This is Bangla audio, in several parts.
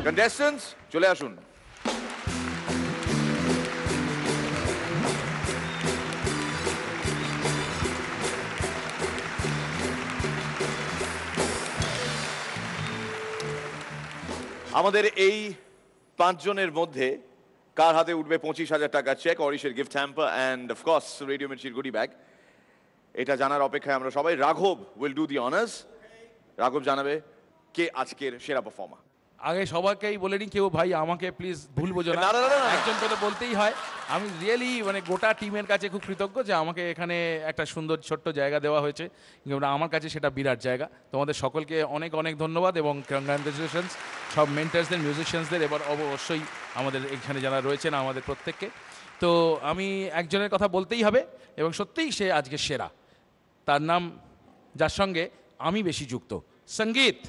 কন্টেস্টেন্টস চলে আসুন। আমাদের এই 5 জনের মধ্যে কার হাতে উঠবে 25,000 টাকার চেক, অরিশের gift hamper and of course radio মির্চির গুডি ব্যাগ, এটা জানার অপেক্ষায় আমরা সবাই। রাঘব উইল ডু দি অনার্স। রাঘব জানাবে কে আজকের সেরা পারফর্মার। আগে সবাইকেই বলে নি, কেউ ভাই আমাকে প্লিজ ভুল বোঝো না, একজন করে বলতেই হয়। আমি রিয়েলি মানে গোটা টিমের কাছে খুব কৃতজ্ঞ যে আমাকে এখানে একটা সুন্দর ছোট্ট জায়গা দেওয়া হয়েছে, কিন্তু আমার কাছে সেটা বিরাট জায়গা। তোমাদের সকলকে অনেক অনেক ধন্যবাদ এবং কংগ্রাচুলেশনস সব মেন্টার্সদের, মিউজিশিয়ানসদের, এবার অবশ্যই আমাদের এখানে যারা রয়েছেন আমাদের প্রত্যেককে। তো আমি একজনের কথা বলতেই হবে এবং সত্যিই সে আজকে সেরা, তার নাম যার সঙ্গে আমি বেশি যুক্ত, সঙ্গীত।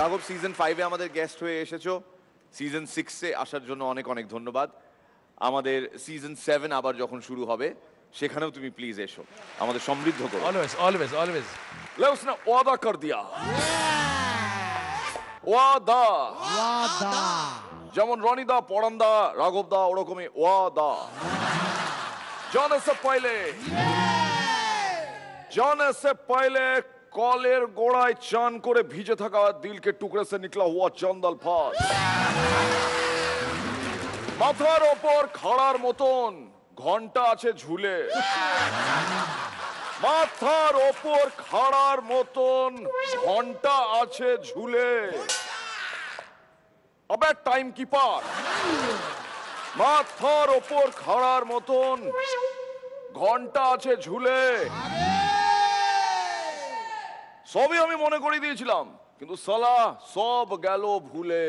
রাঘব সিজন 5-এ আমাদের গেস্ট হয়ে এসেছো, সিজন 6-এ আসার জন্য অনেক অনেক ধন্যবাদ। আমাদের সিজন 7 আবার যখন শুরু হবে সেখানেও তুমি প্লিজ এসো, আমাদের সমৃদ্ধ করো। Always always always. লেটস না ওয়াদা কর দিয়া, ওয়াদা ওয়াদা, যেমন রনিদা, পরান্দা, রাঘবদা ওরকমই ওয়াদা। जाने से पहले কলের গোড়ায় চান করে ভিজে থাকা দিলকে টুকরে সে নিকলা হুয়া চন্দল ফাস। মাথার ওপর খাড়ার মতন ঘন্টা আছে ঝুলে, মাথার ওপর খাড়ার মতন ঘন্টা আছে ঝুলে। আবে টাইম কিপার, মাথার ওপর খাড়ার মতন ঘন্টা আছে ঝুলে। সবই আমি মনে করে দিয়েছিলাম, কিন্তু সালা সব গেল ভুলে।